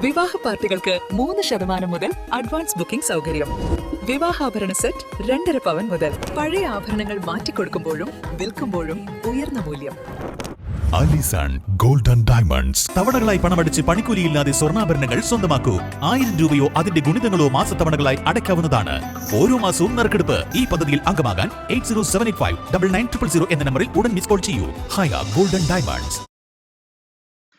വിവാഹ പാർട്ടികൾക്ക് 3% മുതൽ അഡ്വാൻസ് ബുക്കിംഗ് സൗകര്യം. വിവാഹാഭരണ സെറ്റ് 2.5 പവൻ മുതൽ. പഴയ ആഭരണങ്ങൾ മാറ്റിക്കൊടുക്കുമ്പോഴും വിൽക്കുമ്പോഴും ഉയർന്ന മൂല്യം. Alison golden diamonds. തവണകളായി പണമടിച്ച് പണിക്കൂലിയില്ലാതെ സ്വർണ്ണാഭരണങ്ങൾ സ്വന്തമാക്കൂ. 1000 രൂപയോ അതിന്റെ ഗുണിതങ്ങളോ മാസത്തവണകളായി അടയ്ക്കാവുന്നതാണ്. ഓരോ മാസവും നറുക്കെടുപ്പ്. ഈ പദ്ധതിയിൽ അംഗമാകാൻ 8078599900 എന്ന നമ്പറിൽ ഉടൻ മിസ് കോൾ ചെയ്യൂ. ഹയ ഗോൾഡൻ ഡയമണ്ട്സ്.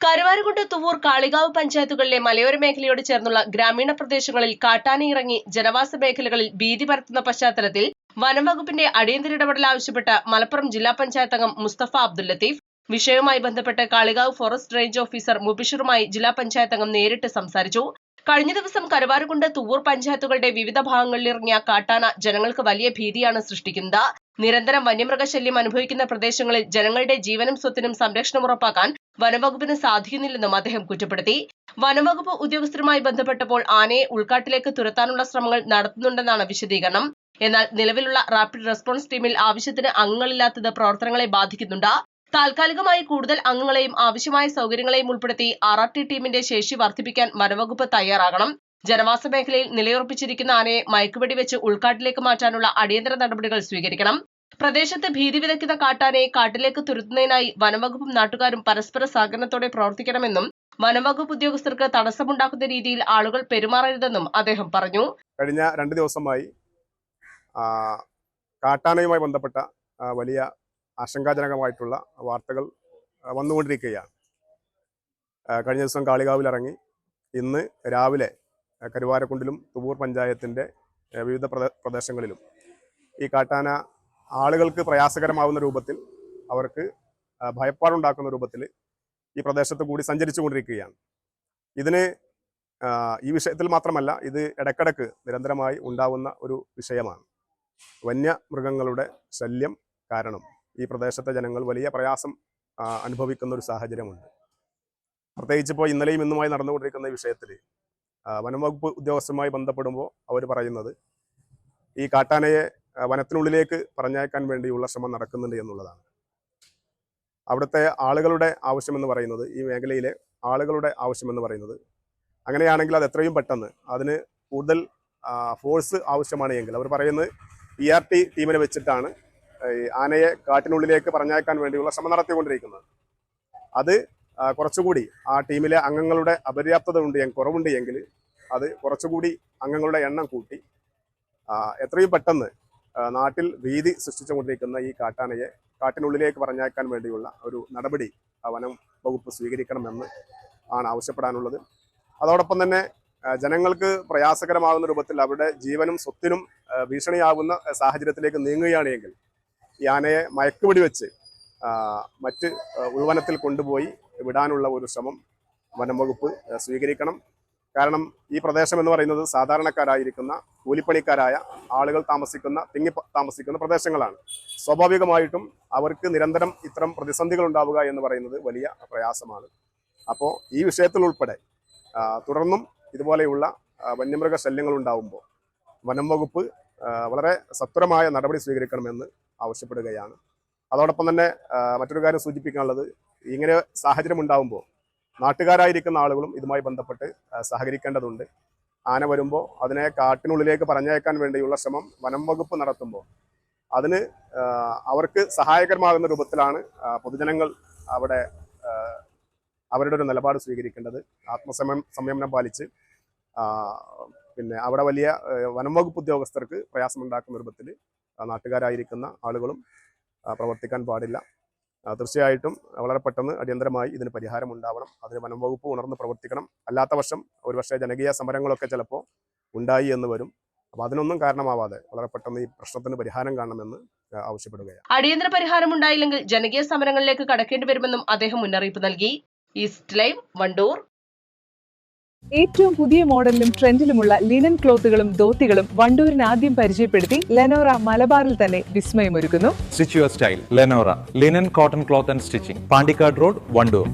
കരുവാരക്കുണ്ട്, തുവ്വൂർ, കാളികാവ് പഞ്ചായത്തുകളിലെ മലയോര മേഖലയോട് ചേർന്നുള്ള ഗ്രാമീണ പ്രദേശങ്ങളിൽ കാട്ടാനയിറങ്ങി ജനവാസ മേഖലകളിൽ ഭീതി പരത്തുന്ന പശ്ചാത്തലത്തിൽ വനം വകുപ്പിന്റെ അടിയന്തര ഇടപെടൽ ആവശ്യപ്പെട്ട് മലപ്പുറം ജില്ലാ പഞ്ചായത്ത് അംഗം മുസ്തഫ അബ്ദുൽ ലത്തീഫ് വിഷയവുമായി ബന്ധപ്പെട്ട് കാളികാവ് ഫോറസ്റ്റ് റേഞ്ച് ഓഫീസർ മുബിഷറുമായി ജില്ലാ പഞ്ചായത്ത് അംഗം നേരിട്ട് സംസാരിച്ചു. കഴിഞ്ഞ ദിവസം കരുവാരക്കുണ്ട്, തുവ്വൂർ പഞ്ചായത്തുകളുടെ വിവിധ ഭാഗങ്ങളിൽ ഇറങ്ങിയ കാട്ടാന ജനങ്ങൾക്ക് വലിയ ഭീതിയാണ് സൃഷ്ടിക്കുന്നത്. നിരന്തരം വന്യമൃഗശല്യം അനുഭവിക്കുന്ന പ്രദേശങ്ങളിൽ ജനങ്ങളുടെ ജീവനും സ്വത്തിനും സംരക്ഷണം ഉറപ്പാക്കാൻ വനംവകുപ്പിന് സാധിക്കുന്നില്ലെന്നും അദ്ദേഹം കുറ്റപ്പെടുത്തി. വനംവകുപ്പ് ഉദ്യോഗസ്ഥരുമായി ബന്ധപ്പെട്ടപ്പോൾ ആനയെ ഉൾക്കാട്ടിലേക്ക് തുരത്താനുള്ള ശ്രമങ്ങൾ നടത്തുന്നുണ്ടെന്നാണ് വിശദീകരണം. എന്നാൽ നിലവിലുള്ള റാപ്പിഡ് റെസ്പോൺസ് ടീമിൽ ആവശ്യത്തിന് അംഗങ്ങളില്ലാത്തത് പ്രവർത്തനങ്ങളെ ബാധിക്കുന്നുണ്ട്. താൽക്കാലികമായി കൂടുതൽ അംഗങ്ങളെയും ആവശ്യമായ സൗകര്യങ്ങളെയും ഉൾപ്പെടുത്തി RRT ടീമിന്റെ ശേഷി വർദ്ധിപ്പിക്കാൻ വനംവകുപ്പ് തയ്യാറാകണം. ജനവാസ മേഖലയിൽ നിലയുറപ്പിച്ചിരിക്കുന്ന ആനയെ മയക്കുവെടി വെച്ച് ഉൾക്കാട്ടിലേക്ക് മാറ്റാനുള്ള അടിയന്തര നടപടികൾ സ്വീകരിക്കണം. പ്രദേശത്ത് ഭീതി വിതയ്ക്കുന്ന കാട്ടാനയെ കാട്ടിലേക്ക് തുരത്തുന്നതിനായി വനംവകുപ്പും നാട്ടുകാരും പരസ്പര സഹകരണത്തോടെ പ്രവർത്തിക്കണമെന്നും വനംവകുപ്പ് ഉദ്യോഗസ്ഥർക്ക് തടസ്സമുണ്ടാക്കുന്ന രീതിയിൽ ആളുകൾ പെരുമാറരുതെന്നും അദ്ദേഹം പറഞ്ഞു. കഴിഞ്ഞ 2 ദിവസമായി കാട്ടാനയുമായി ബന്ധപ്പെട്ട വലിയ ആശങ്കാജനകമായിട്ടുള്ള വാർത്തകൾ വന്നുകൊണ്ടിരിക്കുകയാണ്. കഴിഞ്ഞ ദിവസം കാളികാവിലിറങ്ങി, ഇന്ന് രാവിലെ കരുവാരക്കുണ്ടിലും തുവ്വൂർ പഞ്ചായത്തിൻ്റെ വിവിധ പ്രദേശങ്ങളിലും ഈ കാട്ടാന ആളുകൾക്ക് പ്രയാസകരമാവുന്ന രൂപത്തിൽ, അവർക്ക് ഭയപ്പാടുണ്ടാക്കുന്ന രൂപത്തിൽ ഈ പ്രദേശത്ത് കൂടി സഞ്ചരിച്ചു കൊണ്ടിരിക്കുകയാണ്. ഇതിന് ഈ വിഷയത്തിൽ മാത്രമല്ല, ഇത് ഇടയ്ക്കിടയ്ക്ക് നിരന്തരമായി ഉണ്ടാവുന്ന ഒരു വിഷയമാണ്. വന്യമൃഗങ്ങളുടെ ശല്യം കാരണം ഈ പ്രദേശത്തെ ജനങ്ങൾ വലിയ പ്രയാസം അനുഭവിക്കുന്ന ഒരു സാഹചര്യമുണ്ട്. പ്രത്യേകിച്ച് ഇപ്പോൾ ഇന്നലെയും ഇന്നുമായി നടന്നുകൊണ്ടിരിക്കുന്ന ഈ വിഷയത്തിൽ വനംവകുപ്പ് ഉദ്യോഗസ്ഥരുമായി ബന്ധപ്പെടുമ്പോൾ അവർ പറയുന്നത് ഈ കാട്ടാനയെ വനത്തിനുള്ളിലേക്ക് പറഞ്ഞയക്കാൻ വേണ്ടിയുള്ള ശ്രമം നടക്കുന്നുണ്ട് എന്നുള്ളതാണ്. അവിടുത്തെ ആളുകളുടെ ആവശ്യമെന്ന് പറയുന്നത്, ഈ മേഖലയിലെ ആളുകളുടെ ആവശ്യമെന്ന് പറയുന്നത്, അങ്ങനെയാണെങ്കിൽ അത് എത്രയും പെട്ടെന്ന് അതിന് കൂടുതൽ ഫോഴ്സ് ആവശ്യമാണ് എങ്കിൽ അവർ പറയുന്നത് PRT ടീമിനെ വെച്ചിട്ടാണ് ആനയെ കാട്ടിനുള്ളിലേക്ക് പറഞ്ഞയക്കാൻ വേണ്ടിയുള്ള ശ്രമം നടത്തിക്കൊണ്ടിരിക്കുന്നത്. അത് കുറച്ചുകൂടി ആ ടീമിലെ അംഗങ്ങളുടെ അപര്യാപ്തത കുറവുണ്ട് എങ്കിൽ അത് കുറച്ചുകൂടി അംഗങ്ങളുടെ എണ്ണം കൂട്ടി എത്രയും പെട്ടെന്ന് നാട്ടിൽ ഭീതി സൃഷ്ടിച്ചുകൊണ്ടിരിക്കുന്ന ഈ കാട്ടാനയെ കാട്ടിനുള്ളിലേക്ക് പറഞ്ഞയക്കാൻ വേണ്ടിയുള്ള ഒരു നടപടി വനം വകുപ്പ് സ്വീകരിക്കണമെന്ന് ആണ് ആവശ്യപ്പെടാനുള്ളത്. അതോടൊപ്പം തന്നെ ജനങ്ങൾക്ക് പ്രയാസകരമാകുന്ന രൂപത്തിൽ അവരുടെ ജീവനും സ്വത്തിനും ഭീഷണിയാകുന്ന സാഹചര്യത്തിലേക്ക് നീങ്ങുകയാണ് എങ്കിൽ ഈ ആനയെ മയക്കുവെടി വെച്ച് മറ്റ് ഉൾവനത്തിൽ കൊണ്ടുപോയി വിടാനുള്ള ഒരു ശ്രമം വനം വകുപ്പ് സ്വീകരിക്കണം. കാരണം ഈ പ്രദേശം എന്ന് പറയുന്നത് സാധാരണക്കാരായിരിക്കുന്ന കൂലിപ്പണിക്കാരായ ആളുകൾ തിങ്ങി താമസിക്കുന്ന പ്രദേശങ്ങളാണ്. സ്വാഭാവികമായിട്ടും അവർക്ക് നിരന്തരം ഇത്തരം പ്രതിസന്ധികൾ ഉണ്ടാവുക എന്ന് പറയുന്നത് വലിയ പ്രയാസമാണ്. അപ്പോൾ ഈ വിഷയത്തിൽ ഉൾപ്പെടെ തുടർന്നും ഇതുപോലെയുള്ള വന്യമൃഗ ശല്യങ്ങൾ ഉണ്ടാവുമ്പോൾ വനം വകുപ്പ് വളരെ സത്വരമായ നടപടി സ്വീകരിക്കണമെന്ന് ആവശ്യപ്പെടുകയാണ്. അതോടൊപ്പം തന്നെ മറ്റൊരു കാര്യം സൂചിപ്പിക്കാനുള്ളത്, ഇങ്ങനെ സാഹചര്യം ഉണ്ടാകുമ്പോൾ നാട്ടുകാരായിരിക്കുന്ന ആളുകളും ഇതുമായി ബന്ധപ്പെട്ട് സഹകരിക്കേണ്ടതുണ്ട്. ആന വരുമ്പോൾ അതിനെ കാട്ടിനുള്ളിലേക്ക് പറഞ്ഞയക്കാൻ വേണ്ടിയുള്ള ശ്രമം വനം വകുപ്പ് നടത്തുമ്പോൾ അതിന് അവർക്ക് സഹായകരമാകുന്ന രൂപത്തിലാണ് പൊതുജനങ്ങൾ അവിടെ അവരുടെ ഒരു നിലപാട് സ്വീകരിക്കേണ്ടത്. സംയമനം പാലിച്ച് പിന്നെ അവിടെ വലിയ വനം വകുപ്പ് ഉദ്യോഗസ്ഥർക്ക് പ്രയാസമുണ്ടാക്കുന്ന രൂപത്തിൽ നാട്ടുകാരായിരിക്കുന്ന ആളുകളും പ്രവർത്തിക്കാൻ പാടില്ല. തീർച്ചയായിട്ടും വളരെ പെട്ടെന്ന് അടിയന്തരമായി ഇതിന് പരിഹാരം ഉണ്ടാവണം. അതിന് വനം വകുപ്പ് ഉണർന്ന് പ്രവർത്തിക്കണം. അല്ലാത്ത പക്ഷം ഒരുപക്ഷെ ജനകീയ സമരങ്ങളൊക്കെ ചിലപ്പോൾ ഉണ്ടായി എന്ന് വരും. അപ്പോൾ അതിനൊന്നും കാരണമാവാതെ വളരെ പെട്ടെന്ന് ഈ പ്രശ്നത്തിന് പരിഹാരം കാണണമെന്ന് ആവശ്യപ്പെടുകയാണ്. അടിയന്തര പരിഹാരം ഉണ്ടായില്ലെങ്കിൽ ജനകീയ സമരങ്ങളിലേക്ക് കടക്കേണ്ടി വരുമെന്നും അദ്ദേഹം മുന്നറിയിപ്പ് നൽകി. East live, Wandoor. ഏറ്റവും പുതിയ മോഡലിലും ട്രെൻഡിലുമുള്ള ലിനൻ ക്ലോത്തുകളും ധോത്തികളും വണ്ടൂരിന് ആദ്യം പരിചയപ്പെടുത്തി ലെനോറ മലബാറിൽ തന്നെ വിസ്മയമൊരുക്കുന്നു. Stitch your style Lenora linen cotton cloth and stitching, Pandikkad road, Wandoor.